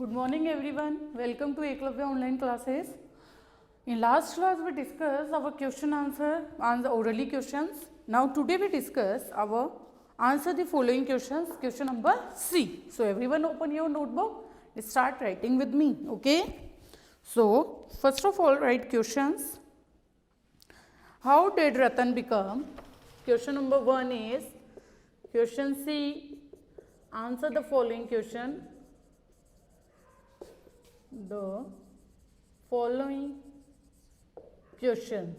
Good morning everyone. Welcome to Eklavya online classes. In last class we discussed our question answer on the orally questions. Now today we discuss our answer the following questions. Question number C. So everyone open your notebook. Start writing with me. Okay. So first of all write questions. How did Ratan become? Question number 1 is question C. Answer the following question. The following questions.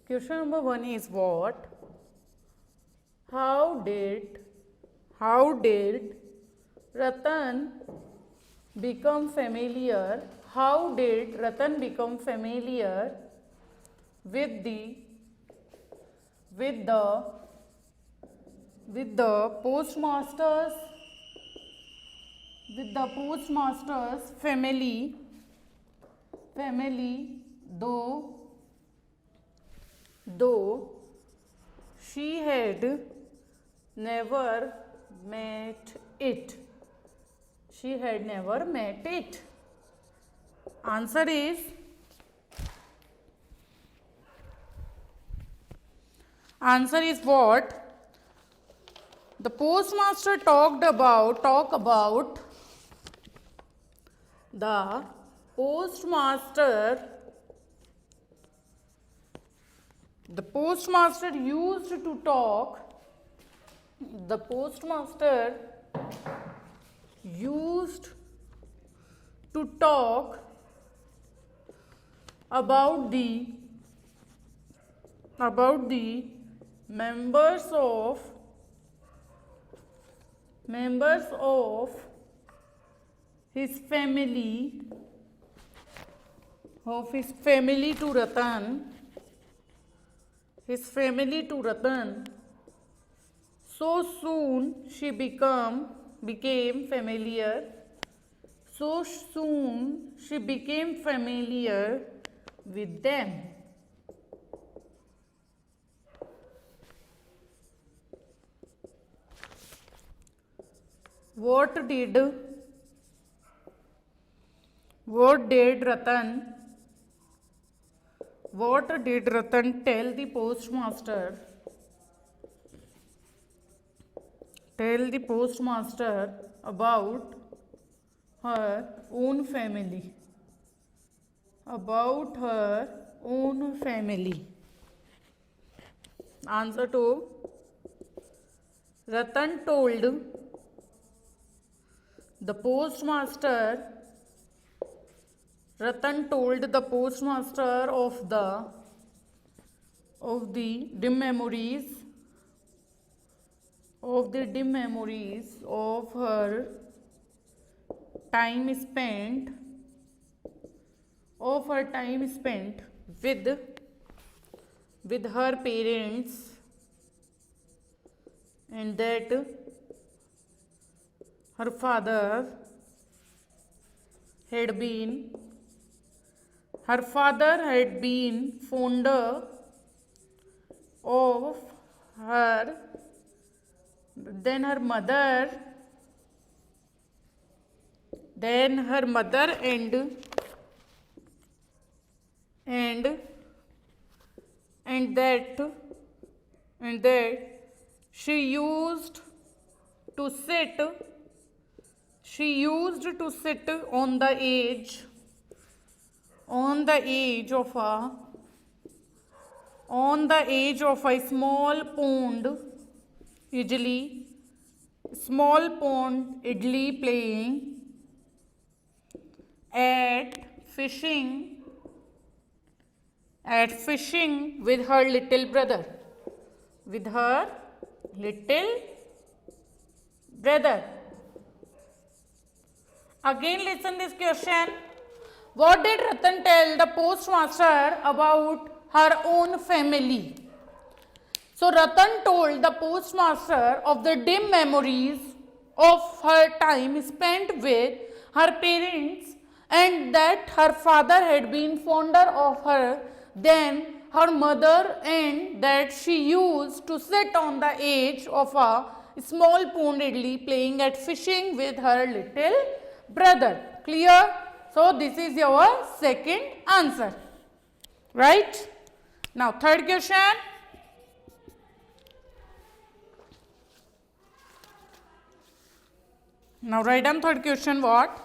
Question number 1 is what? How did Ratan become familiar? How did Ratan become familiar with the postmaster's family, though she had never met it. She had never met it. Answer is what? The postmaster talk about the postmaster used to talk about the members of his family to Ratan. So soon she became familiar. With them. What did Ratan tell the postmaster about her own family? Answer to Ratan told the postmaster of the dim memories of her time spent with her parents, and that her father had been fonder of her than her mother, and that she used to sit on the edge of a small pond, idly playing at fishing with her little brother. Again listen this question. What did Ratan tell the postmaster about her own family? So Ratan told the postmaster of the dim memories of her time spent with her parents, and that her father had been fonder of her than her mother, and that she used to sit on the edge of a small pond Idli playing at fishing with her little brother. Clear? So this is your second answer. Right? Now third question. Now write down third question. What?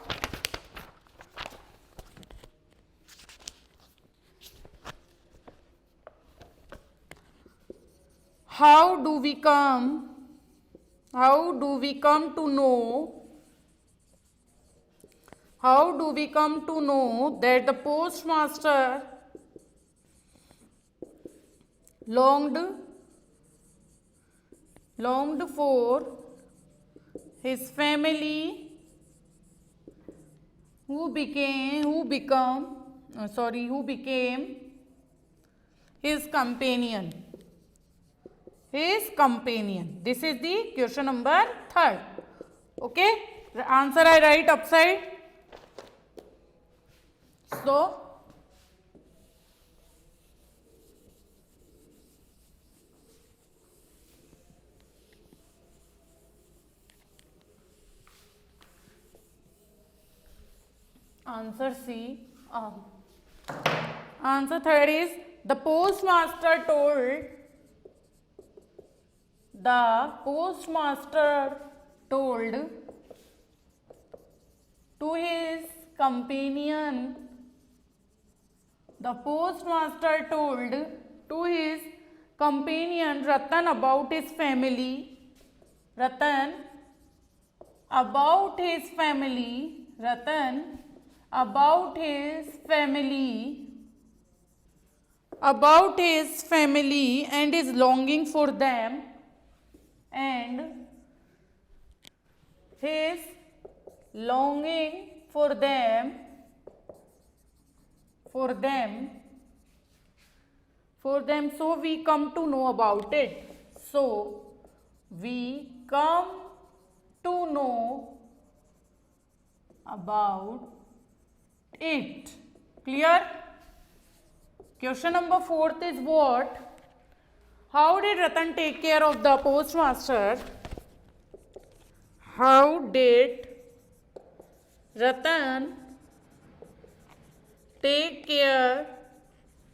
How do we come to know that the postmaster longed for his family who became his companion? This is the question number third. Okay, the answer I write upside. So answer C. Answer third is the postmaster told to his companion. The postmaster told to his companion Ratan about his family. Ratan about his family and his longing for them so we come to know about it. Clear? Question number fourth is what? How did Ratan take care of the postmaster? How did Ratan take care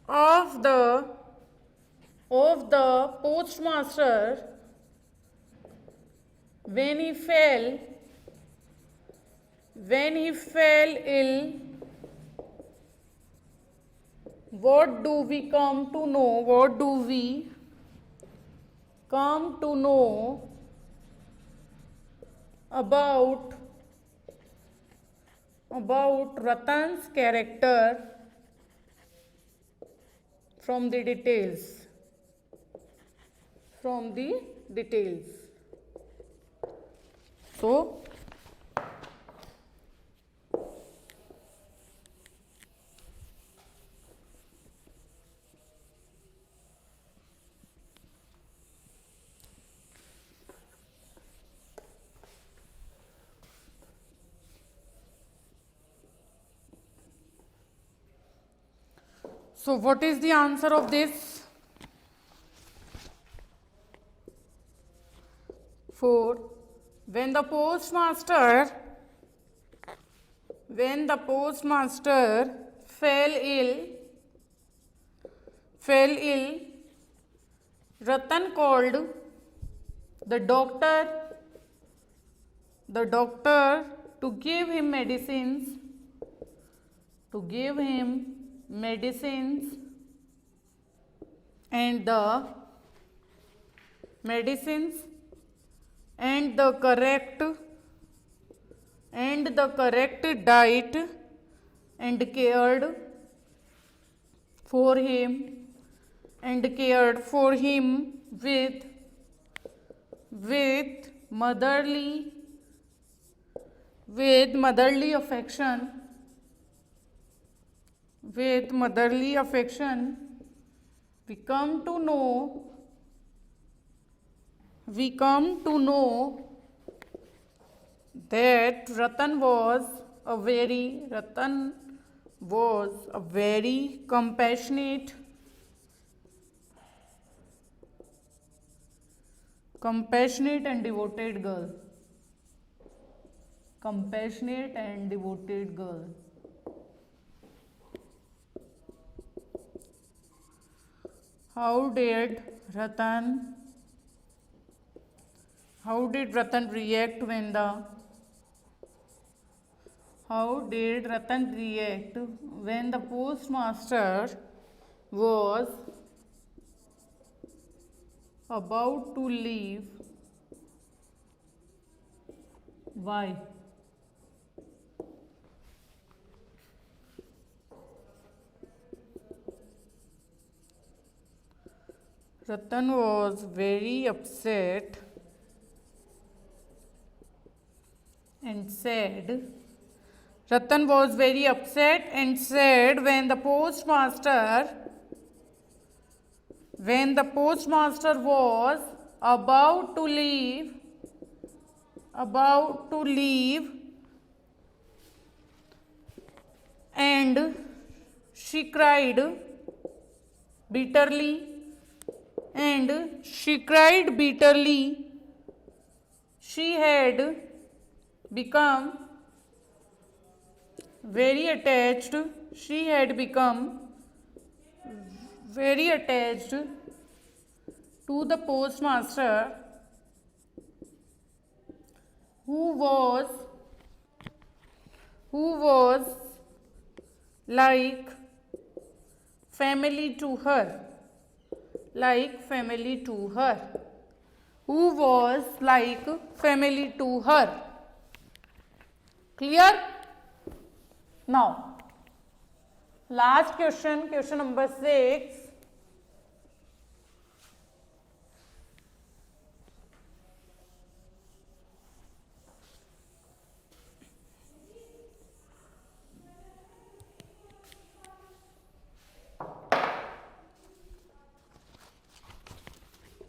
of the postmaster when he fell ill? What do we come to know about Ratan's character from the details? So what is the answer of this? 4. When the postmaster fell ill, Ratan called the doctor to give him medicines and the correct diet and cared for him with motherly affection. We come to know that Ratan was a very compassionate compassionate and devoted girl. Compassionate and devoted girl. How did Ratan react when the postmaster was about to leave? Why? Ratan was very upset and said when the postmaster was about to leave, and she cried bitterly. She had become very attached to the postmaster, who was like family to her. Clear? Now, last question number 6.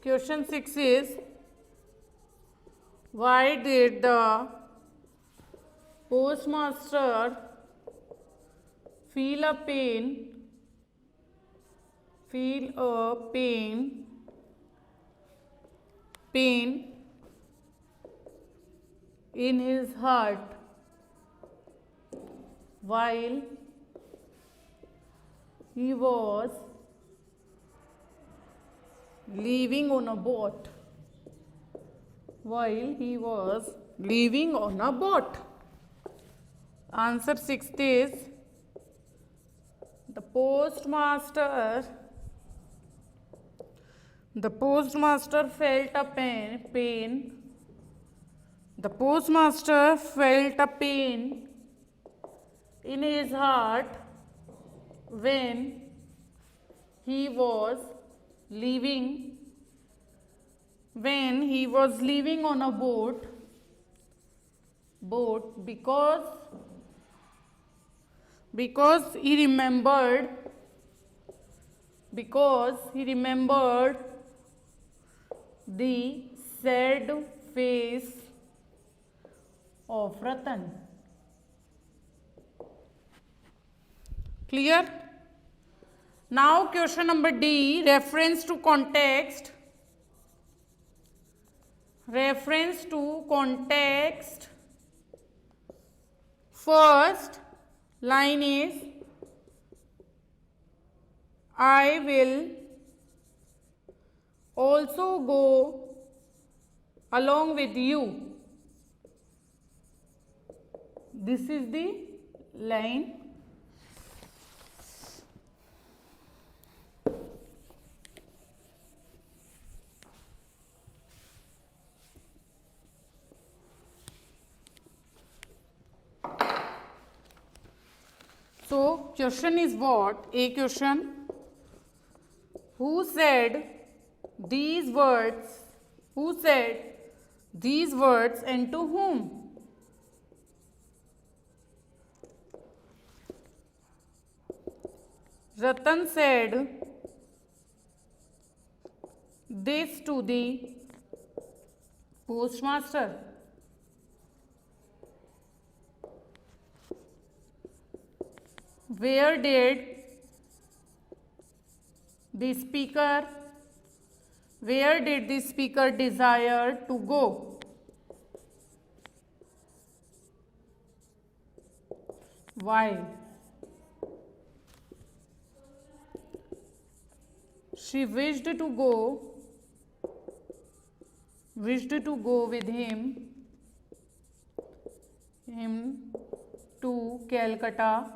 Question 6 is, why did the postmaster feel a pain in his heart while he was leaving on a boat? Answer 6th is, the postmaster felt a pain in his heart when he was leaving on a boat because he remembered the sad face of Ratan. Clear? Now question number D, reference to context. First line is, I will also go along with you. This is the line. So, question is what? A question. Who said these words and to whom? Ratan said this to the postmaster. Where did the speaker Where did the speaker desire to go? Why? She wished to go with him to Calcutta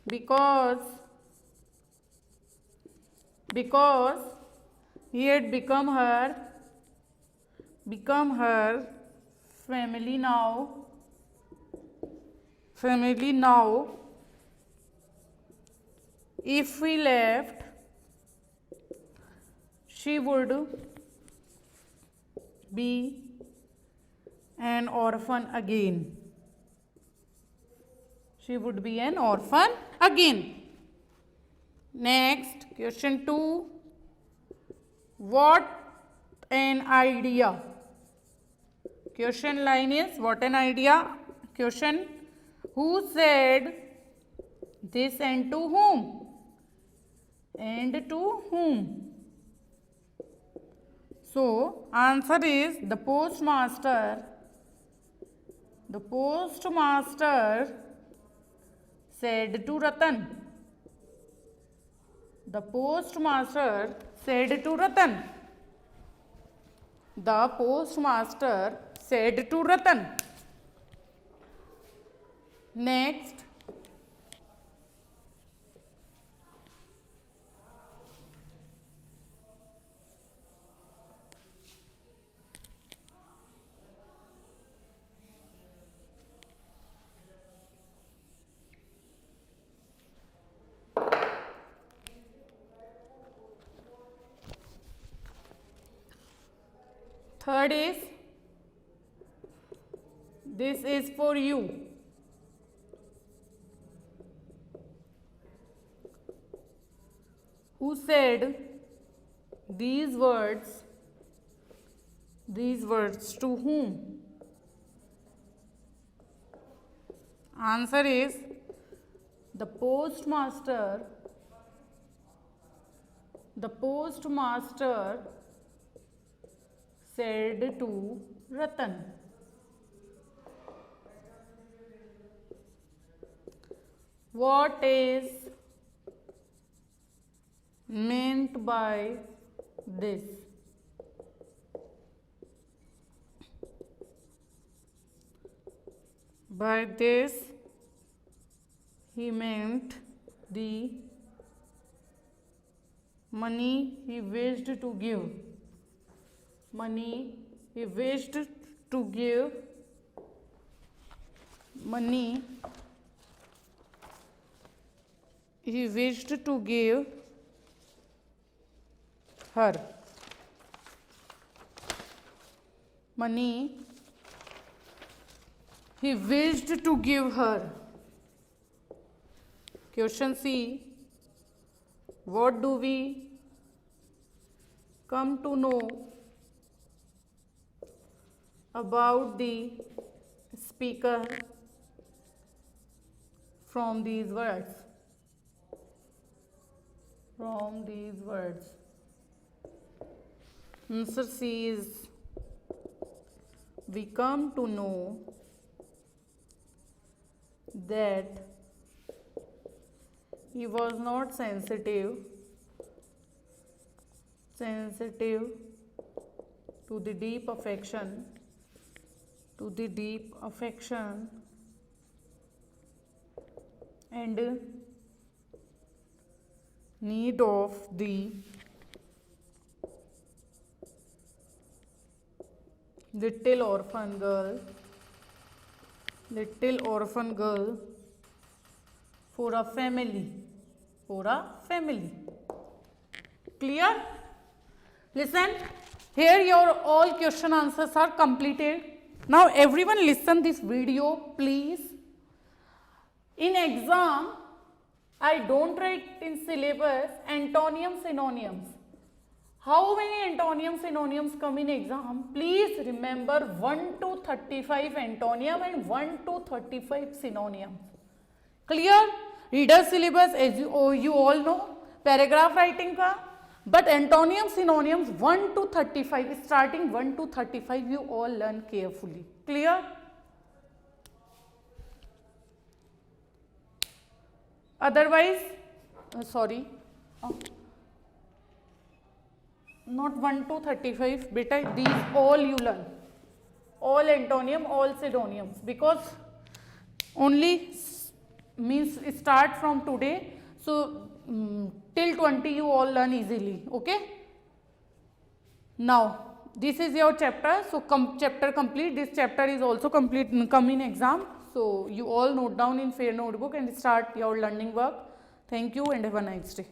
because he had become her family now. If we left, she would be an orphan again. Next, question 2. What an idea. Question line is what an idea. Question, who said this and to whom? So, answer is the postmaster said to Ratan. The postmaster said to Ratan. Next, third is, this is for you. Who said these words to whom? Answer is the postmaster said to Ratan. What is meant by this? By this, he meant the money he wished to give. Money he wished to give her. Money he wished to give her. Question C. What do we come to know about the speaker from these words? Answer C is, we come to know that he was not sensitive to the deep affection and need of the little orphan girl for a family. Clear? Listen, here your all question answers are completed. Now everyone listen this video please. In exam, I don't write in syllabus antonyms, synonyms. How many antonyms, synonyms come in exam? Please remember 1 to 35 antonym and 1 to 35 synonyms. Clear? Reader syllabus, as you all know, paragraph writing का, but antonyms, synonyms 1 to 35, starting 1 to 35 you all learn carefully. Clear? Otherwise, not 1 to 35 beta, these all you learn, all antonym, all synonyms, because only means start from today, so till 20 you all learn easily. Okay, now this is your chapter, so chapter complete. This chapter is also complete, come in exam, so you all note down in fair notebook and start your learning work. Thank you and have a nice day.